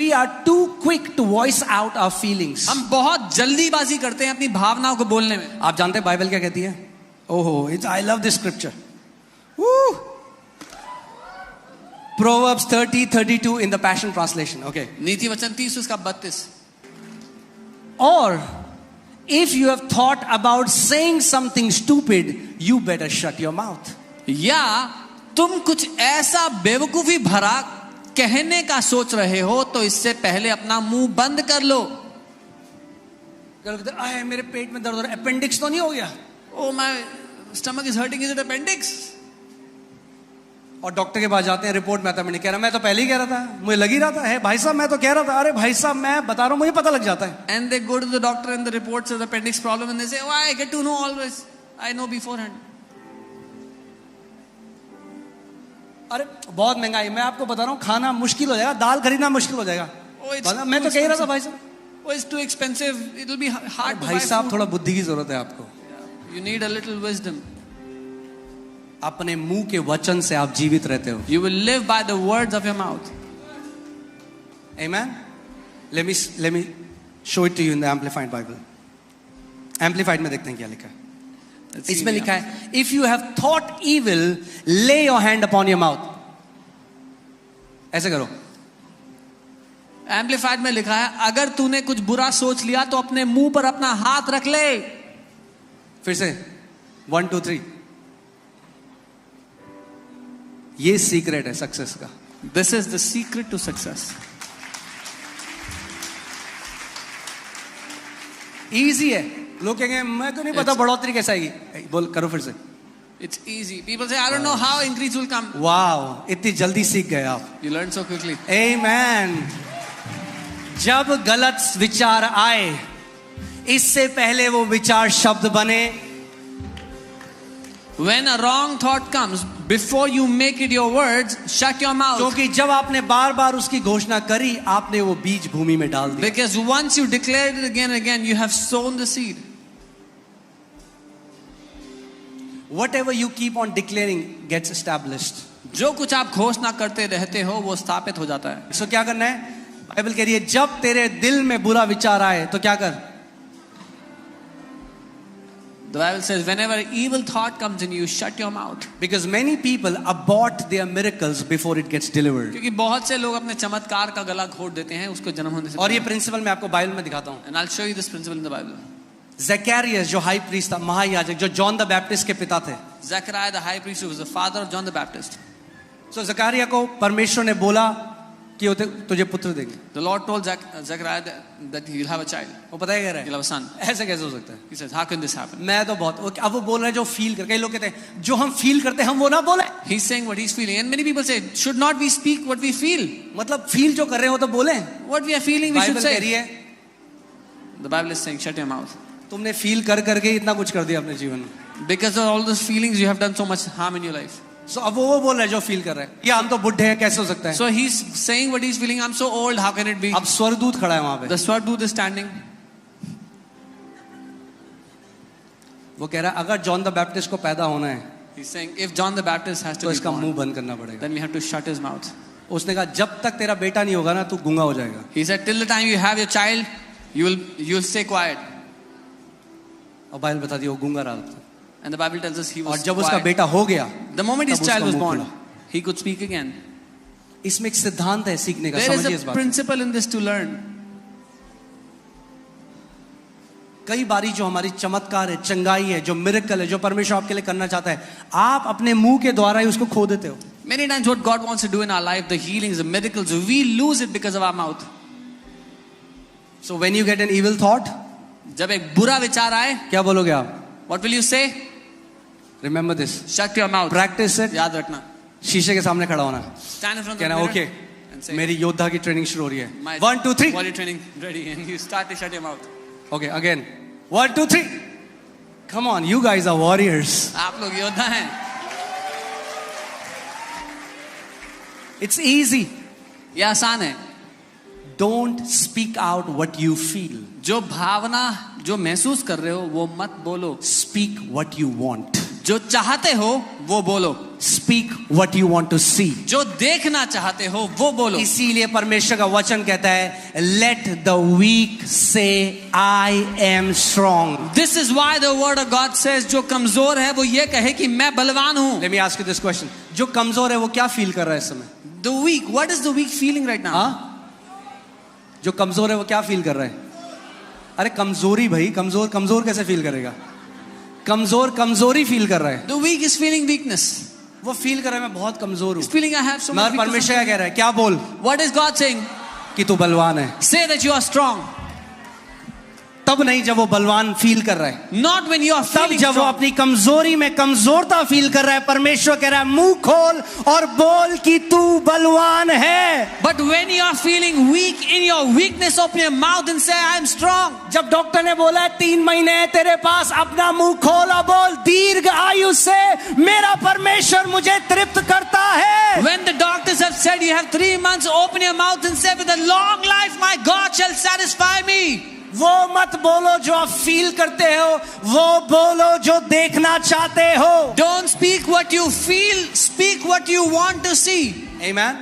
we are too quick to voice out our feelings. हम बहुत जल्दीबाजी करते हैं अपनी भावनाओं को बोलने में. आप जानते हैं बाइबल क्या कहती है? ओहो, I love this scripture. Woo! Proverbs 30:32 in the Passion Translation. Okay. नीति वचन 30 उसका 32. Or if you have thought about saying something stupid, you better shut your mouth. या तुम कुछ ऐसा बेवकूफी भरा कहने का सोच रहे हो तो इससे पहले अपना मुंह बंद कर लो. मेरे पेट में दर्द हो रहा है, अपेंडिक्स तो नहीं हो गया? Oh, my stomach is hurting. Is it appendix? और डॉक्टर के पास जाते हैं, रिपोर्ट में आता है, मैंने कह रहा, मैं तो पहले ही कह रहा था, मुझे लग ही रहा था. है भाई साहब, मैं तो कह रहा था. अरे भाई साहब, मैं बता रहा हूँ, मुझे पता लग जाता है. And they go to the doctor and the report says appendix problem and they say, oh, I get to know always. I know beforehand. अरे बहुत महंगाई, मैं आपको बता रहा हूँ, खाना मुश्किल हो जाएगा, दाल खरीदना मुश्किल हो जाएगा. मैं तो कह रहा था भाई साहब. Oh, it's too expensive. It will be hard to buy. भाई साहब, थोड़ा बुद्धि की जरूरत है आपको. You need a little wisdom. अपने मुंह के वचन से आप जीवित रहते हो. You will live by the words of your mouth. Amen. Let me show it to you in the Amplified Bible. Amplified में देखते हैं क्या लिखा है. इसमें लिखा है, if you have thought evil, lay your hand upon your mouth. ऐसे करो. Amplified में लिखा है, अगर तूने कुछ बुरा सोच लिया तो अपने मुंह पर अपना हाथ रख ले. फिर से 1 2 3. ये सीक्रेट है सक्सेस का. This is the secret to success. Easy है. लोग कहेंगे मैं तो नहीं पता बढ़ोतरी कैसे आएगी. बोल करो फिर से. It's easy. People say, I don't know how increase will come. Wow, इतनी जल्दी सीख गए आप. You learn so quickly. Amen. जब गलत विचार आए, इससे पहले वो विचार शब्द बने. When a wrong thought comes, before you make it your words, shut your mouth. क्योंकि जब आपने बार बार उसकी घोषणा करी, आपने वो बीज भूमि में डाल दिया. Because once you declare it again and again, you have sown the seed. Whatever you keep on declaring gets established. जो कुछ आप घोषणा करते रहते हो वो स्थापित हो जाता है. So क्या करना है? बाइबल कह रही है, जब तेरे दिल में बुरा विचार आए तो क्या कर? The Bible says, whenever evil thought comes in you, shut your mouth. Because many people abort their miracles before it gets delivered. क्योंकि बहुत से लोग अपने चमत्कार का गला घोट देते हैं उसको जन्म होने से. और ये प्रिंसिपल मैं आपको बाइबल में दिखाता हूँ. And I'll show you this principle in the Bible. Zacchaeus जो हाई प्रीस्ट था, महायाजक, जो जॉन द बैप्टिस्ट के पिता थे. Zechariah the high priest, who was the father of John the Baptist. So Zachariah को परमेश्वर ने बोला कि तुझे पुत्र देंगे. The Lord told Zechariah that he will have a child. वो पता है क्या रहा है? He'll have a son. ऐसे कैसे हो सकता है? He says, how can this happen? मैं तो बहुत, अब वो बोल रहे हैं जो फील कर. कई लोग कहते हैं जो हम फील करते हैं हम वो ना बोले. He's saying what he's feeling, and many people say, should not we speak what we feel? मतलब फील जो कर रहे हो तो बोले. What we are feeling we should say. Bible कह रही है, The Bible is saying, shut your mouth. तुमने फील कर करके इतना कुछ कर दिया अपने जीवन में. Because of all those feelings, you have done so much harm in your life. So अब वो बोल रहे हैं जो फील कर रहे हैं. ये हम तो बुढ़े हैं, कैसे हो सकता है? So he's saying what he's feeling. I'm so old. How can it be? अब स्वर्गदूत खड़ा है वहां पे. The Swarduta is standing. वो कह रहा है अगर जॉन द बैप्टिस्ट को पैदा होना है, He's saying if John the Baptist has to तो be इसका मुंह born, बंद करना पड़ेगा. then we have to shut his mouth. उसने कहा जब तक तेरा बेटा नहीं होगा ना तू गूंगा हो जाएगा. He said till the time you have your child, you'll stay quiet. और बाइबल बताती है वो गूंगा रहा था. And the Bible tells us he was और जब उसका quiet. बेटा हो गया, The moment his तब child उसका was मुंह born, खुला. he could speak again. इसमें एक सिद्धांत है सीखने का. There समझिए is इस a बात. principle in this to learn. कई बारी जो हमारी चमत्कार है, चंगाई है, जो मिरेकल है, जो परमेश्वर आपके लिए करना चाहता है, आप अपने मुंह के द्वारा ही उसको खो देते हो. Many times what God wants to do in our life, the healings, the miracles, we lose it because of our mouth. So when you get an evil thought, जब एक बुरा विचार आए, क्या बोलोगे आप? what will you say? Remember this. Shut your mouth. Practice it. याद रखना. शीशे के सामने खड़ा होना. Stand in front of the कहना mirror ओके, and say, मेरी योद्धा की ट्रेनिंग शुरू हो रही है. My 1 2 3. body training ready, and you start to shut your mouth. Okay, again. 1 2 3. Come on, you guys are warriors. आप लोग योद्धा हैं. It's easy. ये आसान है. Don't speak out what you feel. जो भावना जो महसूस कर रहे हो वो मत बोलो. Speak what you want. जो चाहते हो वो बोलो, Speak what you want to see. जो देखना चाहते हो वो बोलो। इसीलिए परमेश्वर का वचन कहता है, Let the weak say I am strong. This is why the word of God says, जो कमजोर है वो ये कहे कि मैं बलवान हूँ। Let me ask you this question. जो कमजोर है वो क्या फील कर रहा है इस समय? The weak, what is the weak feeling right now? हाँ? जो कमजोर है वो क्या फील कर रहा है? अरे कमजोरी भाई, कमजोर कैसे फील करेगा? कमजोरी फील कर रहा है। The weak is feeling weakness. वो फील कर रहा है मैं बहुत कमजोर हूँ। He's feeling I have so much मगर weakness. परमेश्वर क्या कह रहा है? क्या बोल? What is God saying? कि तू बलवान है। Say that you are strong. तब नहीं जब वो बलवान फील कर रहा है, Not when you are तब feeling जब वो strong. अपनी कमजोरी में कमजोरता फील कर रहा है। परमेश्वर कह रहा है मुंह खोल और बोल कि तू बलवान है। But when you are feeling weak in your weakness, open your mouth and say I am strong. जब डॉक्टर ने बोला है 3 महीने है तेरे पास, अपना मुंह खोल और बोल दीर्घ आयु से मेरा परमेश्वर मुझे तृप्त करता है। When the doctors have said you have 3 months, open your mouth and say with a long life my God shall satisfy me. वो मत बोलो जो आप फील करते हो, वो बोलो जो देखना चाहते हो। Don't speak what you feel, speak what you want to see. Amen.